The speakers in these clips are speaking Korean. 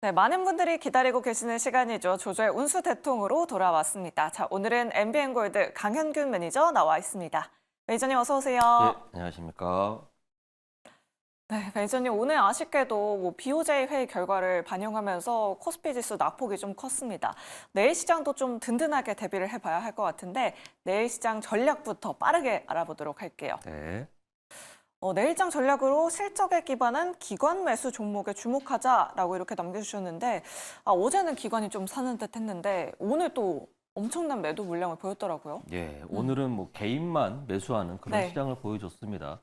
네, 많은 분들이 기다리고 계시는 시간이죠. 조조의 운수 대통으로 돌아왔습니다. 자, 오늘은 MBN골드 강현균 매니저 나와 있습니다. 매니저님 어서 오세요. 예, 안녕하십니까. 네, 매니저님 오늘 아쉽게도 BOJ 회의 결과를 반영하면서 코스피 지수 낙폭이 좀 컸습니다. 내일 시장도 좀 든든하게 대비를 해봐야 할 것 같은데 내일 시장 전략부터 빠르게 알아보도록 할게요. 네. 내일장 전략으로 실적에 기반한 기관 매수 종목에 주목하자라고 이렇게 남겨주셨는데 어제는 기관이 좀 사는 듯 했는데 오늘 또 엄청난 매도 물량을 보였더라고요. 예, 오늘은 뭐 개인만 매수하는 그런 네. 시장을 보여줬습니다.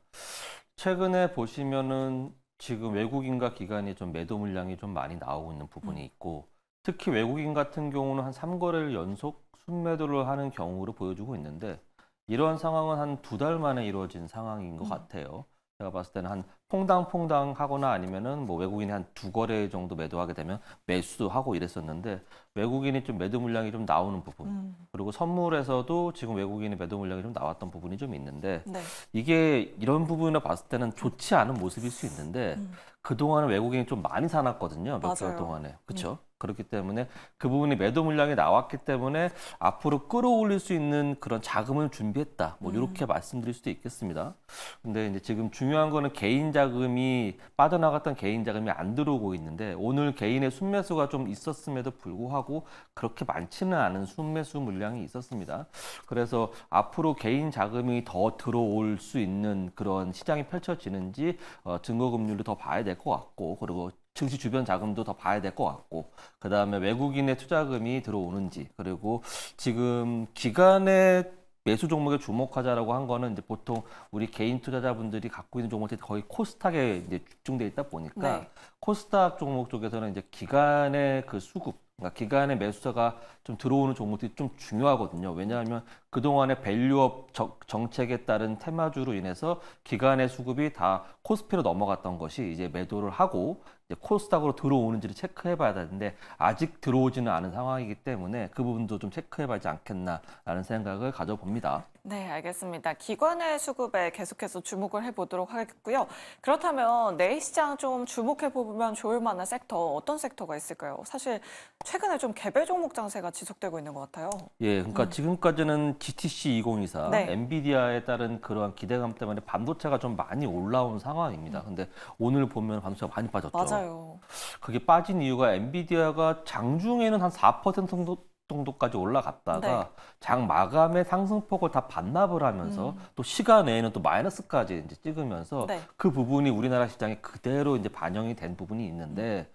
최근에 보시면은 지금 외국인과 기관이 좀 매도 물량이 좀 많이 나오고 있는 부분이 있고, 특히 외국인 같은 경우는 한 3거래를 연속 순매도를 하는 경우로 보여주고 있는데, 이러한 상황은 한 2달 만에 이루어진 상황인 것 같아요. 제가 봤을 때는 한 퐁당퐁당 하거나 아니면은 뭐 외국인이 한 2거래 정도 매도하게 되면 매수하고 이랬었는데, 외국인이 좀 매도 물량이 좀 나오는 부분, 그리고 선물에서도 지금 외국인의 매도 물량이 좀 나왔던 부분이 좀 있는데, 네. 이게 이런 부분을 봤을 때는 좋지 않은 모습일 수 있는데, 그동안은 외국인이 좀 많이 사놨거든요. 몇 개월 맞아요. 동안에. 그렇죠? 그렇기 때문에 그 부분이 매도 물량이 나왔기 때문에 앞으로 끌어올릴 수 있는 그런 자금을 준비했다. 뭐 이렇게 말씀드릴 수도 있겠습니다. 근데 이제 지금 중요한 거는 개인 자금이 빠져나갔던 개인 자금이 안 들어오고 있는데, 오늘 개인의 순매수가 좀 있었음에도 불구하고 그렇게 많지는 않은 순매수 물량이 있었습니다. 그래서 앞으로 개인 자금이 더 들어올 수 있는 그런 시장이 펼쳐지는지 증거금리를 더 봐야 될 것 같고, 그리고 증시 주변 자금도 더 봐야 될 것 같고, 그 다음에 외국인의 투자금이 들어오는지, 그리고 지금 기관의 매수 종목에 주목하자라고 한 거는 이제 보통 우리 개인 투자자분들이 갖고 있는 종목들이 거의 코스닥에 이제 집중돼 있다 보니까, 네. 코스닥 종목 쪽에서는 이제 기관의 그 수급, 그러니까 기관의 매수자가 좀 들어오는 종목들이 좀 중요하거든요. 왜냐하면 그동안의 밸류업 정책에 따른 테마주로 인해서 기관의 수급이 다 코스피로 넘어갔던 것이 이제 매도를 하고 이제 코스닥으로 들어오는지를 체크해 봐야 되는데, 아직 들어오지는 않은 상황이기 때문에 그 부분도 좀 체크해 봐야지 않겠나라는 생각을 가져봅니다. 네, 알겠습니다. 기관의 수급에 계속해서 주목을 해보도록 하겠고요. 그렇다면 내일 시장 좀 주목해보면 좋을 만한 섹터, 어떤 섹터가 있을까요? 사실 최근에 좀 개별 종목 장세가 지속되고 있는 것 같아요. 예, 그러니까 지금까지는 GTC 2024, 네. 엔비디아에 따른 그러한 기대감 때문에 반도체가 좀 많이 올라온 상황입니다. 근데 오늘 보면 반도체가 많이 빠졌죠. 맞아요. 그게 빠진 이유가 엔비디아가 장중에는 한 4% 정도까지 네. 올라갔다가 장 마감의 상승폭을 다 반납을 하면서 또 시간 외에는 또 마이너스까지 이제 찍으면서 네. 그 부분이 우리나라 시장에 그대로 이제 반영이 된 부분이 있는데,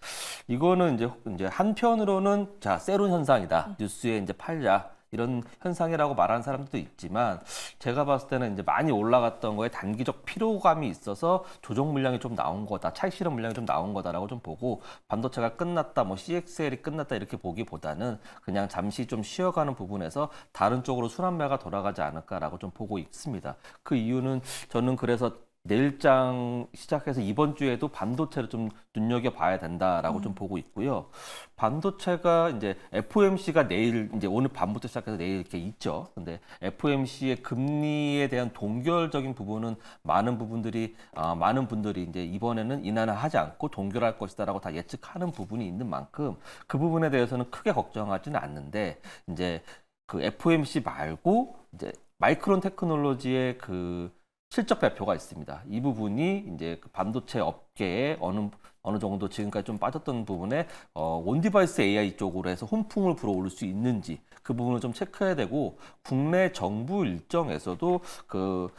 이거는 이제 한편으로는 자, 세론 현상이다. 뉴스에 이제 팔자. 이런 현상이라고 말하는 사람들도 있지만, 제가 봤을 때는 이제 많이 올라갔던 거에 단기적 피로감이 있어서 조정 물량이 좀 나온 거다, 차익 실현 물량이 좀 나온 거다라고 좀 보고, 반도체가 끝났다, 뭐 CXL이 끝났다 이렇게 보기보다는 그냥 잠시 좀 쉬어가는 부분에서 다른 쪽으로 순환매가 돌아가지 않을까라고 좀 보고 있습니다. 그 이유는 저는 그래서 내일장 시작해서 이번 주에도 반도체를 좀 눈여겨봐야 된다라고 좀 보고 있고요. 반도체가 이제 FOMC가 내일, 이제 오늘 밤부터 시작해서 내일 이렇게 있죠. 근데 FOMC의 금리에 대한 동결적인 부분은 많은 분들이 이제 이번에는 인하하지 않고 동결할 것이다라고 다 예측하는 부분이 있는 만큼, 그 부분에 대해서는 크게 걱정하지는 않는데, 이제 그 FOMC 말고 이제 마이크론 테크놀로지의 그 실적 발표가 있습니다. 이 부분이 이제 그 반도체 업계에 어느 정도 지금까지 좀 빠졌던 부분에 온디바이스 AI 쪽으로 해서 훈풍을 불어올릴 수 있는지, 그 부분을 좀 체크해야 되고, 국내 정부 일정에서도 그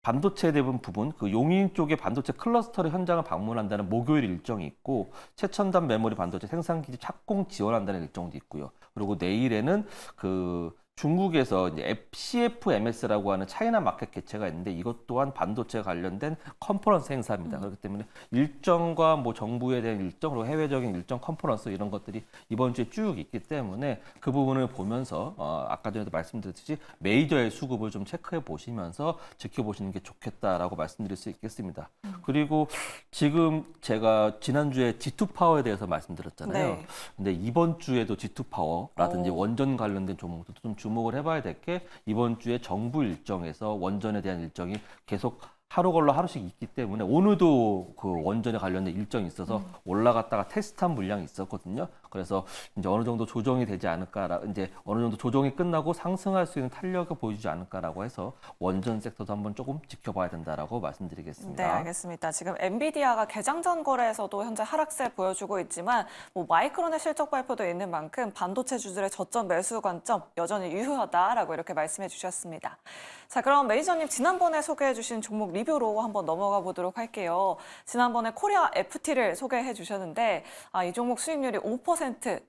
반도체에 대한 부분, 그 용인 쪽의 반도체 클러스터를 현장을 방문한다는 목요일 일정이 있고, 최첨단 메모리 반도체 생산기지 착공 지원한다는 일정도 있고요. 그리고 내일에는 그 중국에서 이제 CFMS라고 하는 차이나 마켓 개최가 있는데, 이것 또한 반도체 관련된 컨퍼런스 행사입니다. 그렇기 때문에 일정과 뭐 정부에 대한 일정, 그리고 해외적인 일정, 컨퍼런스 이런 것들이 이번 주에 쭉 있기 때문에, 그 부분을 보면서 아까 전에도 말씀드렸듯이 메이저의 수급을 좀 체크해 보시면서 지켜보시는 게 좋겠다라고 말씀드릴 수 있겠습니다. 그리고 지금 제가 지난주에 G2 파워에 대해서 말씀드렸잖아요. 네. 근데 이번 주에도 G2 파워라든지 어. 원전 관련된 종목도 좀 주목을 해봐야 될 게, 이번 주에 정부 일정에서 원전에 대한 일정이 계속 하루 걸러 하루씩 있기 때문에 오늘도 그 원전에 관련된 일정이 있어서 올라갔다가 테스트한 물량이 있었거든요. 그래서 이제 어느 정도 조정이 되지 않을까라 이제 어느 정도 조정이 끝나고 상승할 수 있는 탄력을 보여주지 않을까라고 해서 원전 섹터도 한번 조금 지켜봐야 된다라고 말씀드리겠습니다. 네, 알겠습니다. 지금 엔비디아가 개장 전 거래에서도 현재 하락세 보여주고 있지만 뭐 마이크론의 실적 발표도 있는 만큼 반도체 주들의 저점 매수 관점 여전히 유효하다라고 이렇게 말씀해 주셨습니다. 자, 그럼 매니저님 지난번에 소개해 주신 종목 리뷰로 한번 넘어가 보도록 할게요. 지난번에 코리아 FT를 소개해 주셨는데 이 종목 수익률이 5%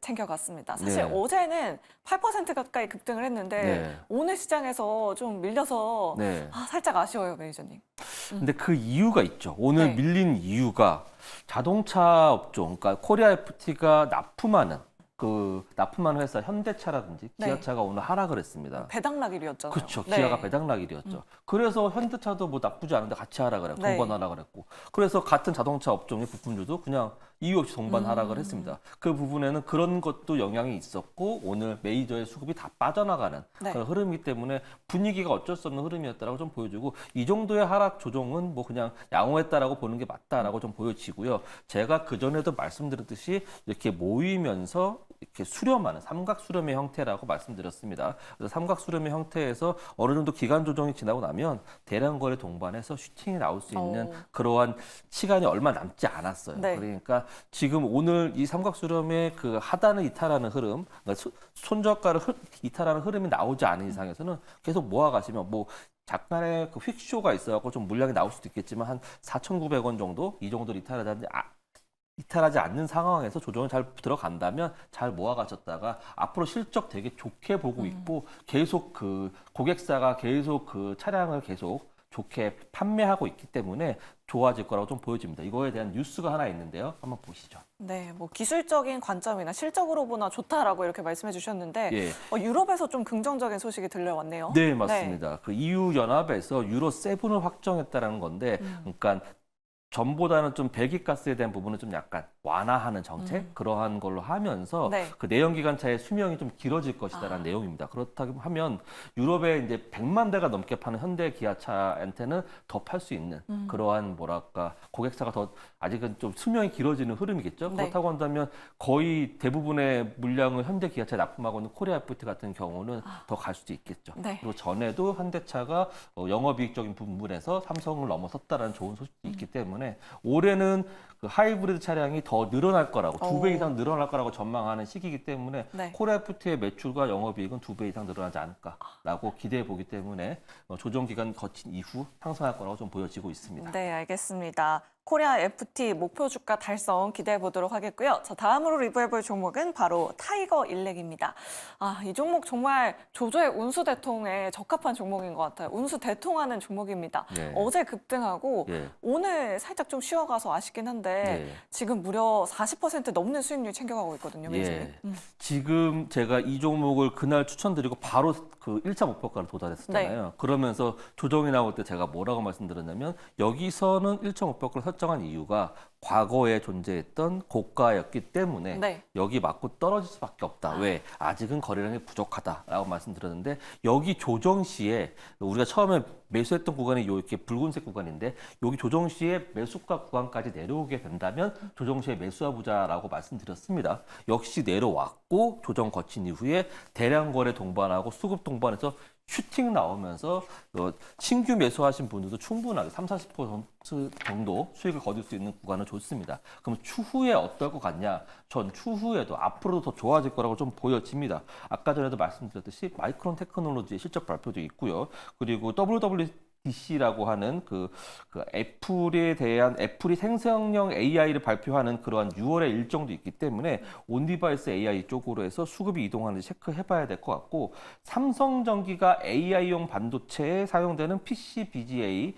챙겨갔습니다. 사실 네. 어제는 8% 가까이 급등을 했는데 네. 오늘 시장에서 좀 밀려서 네. 살짝 아쉬워요, 매니저님. 근데 그 이유가 있죠. 오늘 네. 밀린 이유가 자동차 업종, 그러니까 코리아 FT가 납품하는 회사 현대차라든지 네. 기아차가 오늘 하락을 했습니다. 배당락일이었잖아요. 그렇죠. 네. 기아가 배당락일이었죠. 그래서 현대차도 뭐 나쁘지 않은데 같이 하락을 했고 네. 동반 하락을 했고 그래서 같은 자동차 업종의 부품주도 그냥 이유 없이 동반 하락을 했습니다. 그 부분에는 그런 것도 영향이 있었고 오늘 메이저의 수급이 다 빠져나가는 네. 그런 흐름이기 때문에 분위기가 어쩔 수 없는 흐름이었다라고 좀 보여주고 이 정도의 하락 조정은 뭐 그냥 양호했다라고 보는 게 맞다라고 좀 보여지고요. 제가 그 전에도 말씀드렸듯이 이렇게 모이면서 이렇게 수렴하는 삼각 수렴의 형태라고 말씀드렸습니다. 그래서 삼각 수렴의 형태에서 어느 정도 기간 조정이 지나고 나면 대량 거래 동반해서 슈팅이 나올 수 있는 그러한 시간이 얼마 남지 않았어요. 네. 그러니까 지금 오늘 이 삼각 수렴의 그 하단을 이탈하는 흐름, 그러니까 손저가를 이탈하는 흐름이 나오지 않은 이상에서는 계속 모아가시면 뭐 약간의 그 휙쇼가 있어갖고 좀 물량이 나올 수도 있겠지만 한 4,900원 정도 이 정도로 이탈하지 않는 상황에서 조정을 잘 들어간다면 잘 모아가셨다가 앞으로 실적 되게 좋게 보고 있고 계속 그 고객사가 계속 그 차량을 계속 좋게 판매하고 있기 때문에 좋아질 거라고 좀 보여집니다. 이거에 대한 뉴스가 하나 있는데요. 한번 보시죠. 네, 뭐 기술적인 관점이나 실적으로 보나 좋다라고 이렇게 말씀해 주셨는데 예. 유럽에서 좀 긍정적인 소식이 들려왔네요. 네, 맞습니다. 그 EU 연합에서 유로 7을 확정했다라는 건데, 그러니까 전보다는 좀 배기가스에 대한 부분은 좀 약간 완화하는 정책 그러한 걸로 하면서 네. 그 내연 기관차의 수명이 좀 길어질 것이다라는 내용입니다. 그렇다고 하면 유럽에 이제 100만 대가 넘게 파는 현대 기아차한테는 더 팔 수 있는 그러한 뭐랄까 고객사가 더 아직은 좀 수명이 길어지는 흐름이겠죠. 네. 그렇다고 한다면 거의 대부분의 물량을 현대 기아차에 납품하고 있는 코리아 FT 같은 경우는 더 갈 수도 있겠죠. 네. 그리고 전에도 현대차가 영업이익적인 부분에서 삼성을 넘어섰다라는 좋은 소식이 있기 때문에 올해는 그 하이브리드 차량이 더 늘어날 거라고 2배 이상 늘어날 거라고 전망하는 시기이기 때문에 네. 코리아 FT의 매출과 영업이익은 2배 이상 늘어나지 않을까라고 기대해 보기 때문에 조정 기간 거친 이후 상승할 거라고 좀 보여지고 있습니다. 네, 알겠습니다. 코리아 FT 목표 주가 달성 기대해 보도록 하겠고요. 자, 다음으로 리뷰해볼 종목은 바로 타이거 일렉입니다. 이 종목 정말 조조의 운수 대통에 적합한 종목인 것 같아요. 운수 대통하는 종목입니다. 네. 어제 급등하고 예. 오늘 살짝 좀 쉬어가서 아쉽긴 한데 네. 지금 무려 40% 넘는 수익률 챙겨가고 있거든요. 예. 매주에. 지금 제가 이 종목을 그날 추천드리고 바로 그 1차 목표가를 도달했었잖아요. 그러면서 조정이 나올 때 제가 뭐라고 말씀드렸냐면 여기서는 1차 목표가를 설정한 이유가 과거에 존재했던 고가였기 때문에 네. 여기 맞고 떨어질 수밖에 없다. 왜? 아직은 거래량이 부족하다라고 말씀드렸는데 여기 조정 시에 우리가 처음에 매수했던 구간이 이렇게 붉은색 구간인데 여기 조정 시에 매수가 구간까지 내려오게 된다면 조정 시에 매수해 보자라고 말씀드렸습니다. 역시 내려왔고 조정 거친 이후에 대량 거래 동반하고 수급 동반해서 슈팅 나오면서 신규 매수하신 분들도 충분하게 30-40% 정도 수익을 거둘 수 있는 구간은 좋습니다. 그럼 추후에 어떨 것 같냐? 전 추후에도 앞으로도 더 좋아질 거라고 좀 보여집니다. 아까 전에도 말씀드렸듯이 마이크론 테크놀로지의 실적 발표도 있고요. 그리고 WWDC라고 하는 그 애플에 대한 애플이 생성형 AI를 발표하는 그러한 6월의 일정도 있기 때문에 온디바이스 AI 쪽으로 해서 수급이 이동하는지 체크해봐야 될 것 같고 삼성전기가 AI용 반도체에 사용되는 PCBGA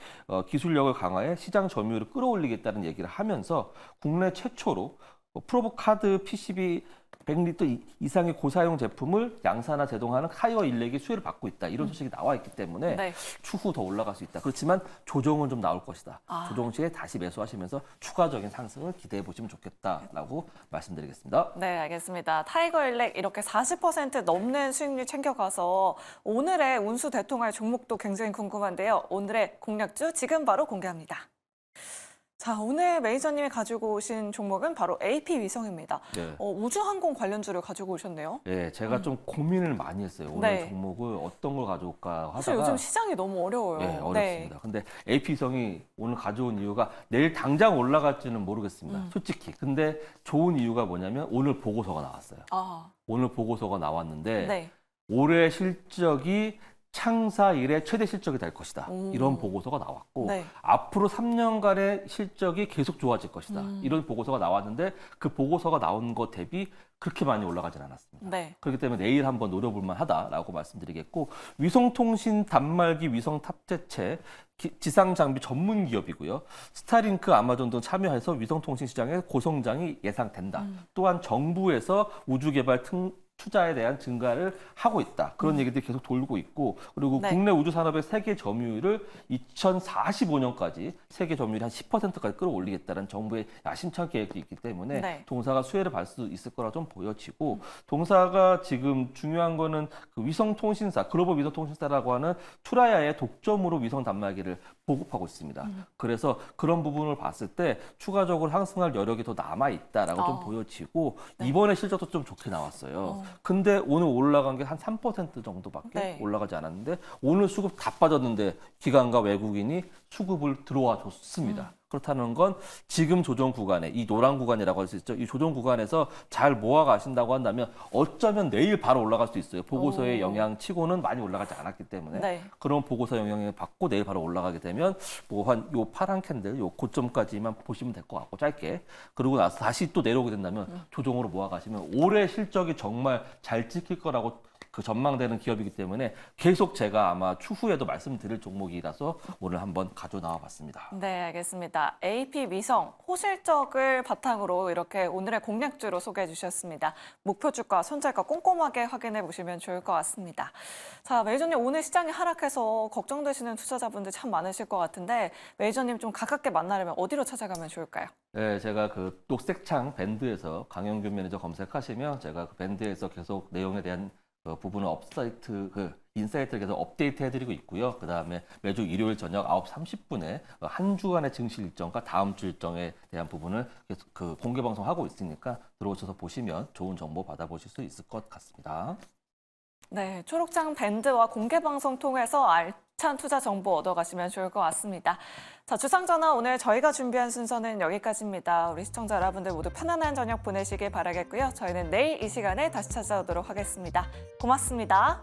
기술력을 강화해 시장 점유율을 끌어올리겠다는 얘기를 하면서 국내 최초로 뭐 프로보카드 PCB 100리터 이상의 고사용 제품을 양산화 제동하는 타이어 인렉이 수혜를 받고 있다. 이런 소식이 나와 있기 때문에 네. 추후 더 올라갈 수 있다. 그렇지만 조정은 좀 나올 것이다. 아. 조정 시에 다시 매수하시면서 추가적인 상승을 기대해 보시면 좋겠다라고 말씀드리겠습니다. 네, 알겠습니다. 타이거 일렉 이렇게 40% 넘는 수익률 챙겨가서 오늘의 운수 대통할 종목도 굉장히 궁금한데요. 오늘의 공략주 지금 바로 공개합니다. 자, 오늘 매니저님이 가지고 오신 종목은 바로 AP위성입니다. 네. 우주항공 관련주를 가지고 오셨네요. 네, 제가 좀 고민을 많이 했어요. 오늘 네. 종목을 어떤 걸 가져올까 사실 하다가 요즘 시장이 너무 어려워요. 네, 어렵습니다. 근데 AP성이 오늘 가져온 이유가 내일 당장 올라갈지는 모르겠습니다. 솔직히. 근데 좋은 이유가 뭐냐면 오늘 보고서가 나왔어요. 아, 오늘 보고서가 나왔는데 네. 올해 실적이 창사 이래 최대 실적이 될 것이다. 오. 이런 보고서가 나왔고 네. 앞으로 3년간의 실적이 계속 좋아질 것이다. 이런 보고서가 나왔는데 그 보고서가 나온 것 대비 그렇게 많이 올라가진 않았습니다. 네. 그렇기 때문에 내일 한번 노려볼 만하다라고 말씀드리겠고 위성통신 단말기 위성 탑재체 지상 장비 전문 기업이고요. 스타링크, 아마존 등 참여해서 위성통신 시장의 고성장이 예상된다. 또한 정부에서 우주개발 투자에 대한 증가를 하고 있다. 그런 얘기들이 계속 돌고 있고 그리고 네. 국내 우주 산업의 세계 점유율을 2045년까지 세계 점유율이 한 10%까지 끌어올리겠다는 정부의 야심찬 계획이 있기 때문에 네. 동사가 수혜를 받을 수 있을 거라 좀 보여지고 동사가 지금 중요한 거는 그 위성통신사, 글로벌 위성통신사라고 하는 투라야의 독점으로 위성 단말기를 보급하고 있습니다. 그래서 그런 부분을 봤을 때 추가적으로 상승할 여력이 더 남아 있다라고 좀 보여지고 네. 이번에 실적도 좀 좋게 나왔어요. 근데 오늘 올라간 게 한 3% 정도밖에 네. 올라가지 않았는데 오늘 수급 다 빠졌는데 기관과 외국인이 수급을 들어와 줬습니다. 그렇다는 건 지금 조정 구간에 이 노란 구간이라고 할 수 있죠. 이 조정 구간에서 잘 모아 가신다고 한다면 어쩌면 내일 바로 올라갈 수 있어요. 보고서의 영향치고는 많이 올라가지 않았기 때문에 네. 그런 보고서 영향을 받고 내일 바로 올라가게 되면 뭐 한 요 파란 캔들 요 고점까지만 보시면 될 것 같고 짧게 그러고 나서 다시 또 내려오게 된다면 조정으로 모아 가시면 올해 실적이 정말 잘 찍힐 거라고 그 전망되는 기업이기 때문에 계속 제가 아마 추후에도 말씀드릴 종목이라서 오늘 한번 가져 나와 봤습니다. 네, 알겠습니다. AP위성 호실적을 바탕으로 이렇게 오늘의 공략주로 소개해 주셨습니다. 목표주가, 손절가 꼼꼼하게 확인해 보시면 좋을 것 같습니다. 자, 매니저님 오늘 시장이 하락해서 걱정되시는 투자자분들 참 많으실 것 같은데 매니저님 좀 가깝게 만나려면 어디로 찾아가면 좋을까요? 네, 제가 그 녹색창 밴드에서 강영균 매니저 검색하시면 제가 그 밴드에서 계속 내용에 대한 그 부분은 업사이트, 인사이트를 계속 업데이트 해드리고 있고요. 그 다음에 매주 일요일 저녁 9시 30분에 한 주간의 증시 일정과 다음 주 일정에 대한 부분을 계속 그 공개 방송하고 있으니까 들어오셔서 보시면 좋은 정보 받아보실 수 있을 것 같습니다. 네, 초록창 밴드와 공개 방송 통해서 알찬 투자 정보 얻어가시면 좋을 것 같습니다. 자, 주상전화 오늘 저희가 준비한 순서는 여기까지입니다. 우리 시청자 여러분들 모두 편안한 저녁 보내시길 바라겠고요. 저희는 내일 이 시간에 다시 찾아오도록 하겠습니다. 고맙습니다.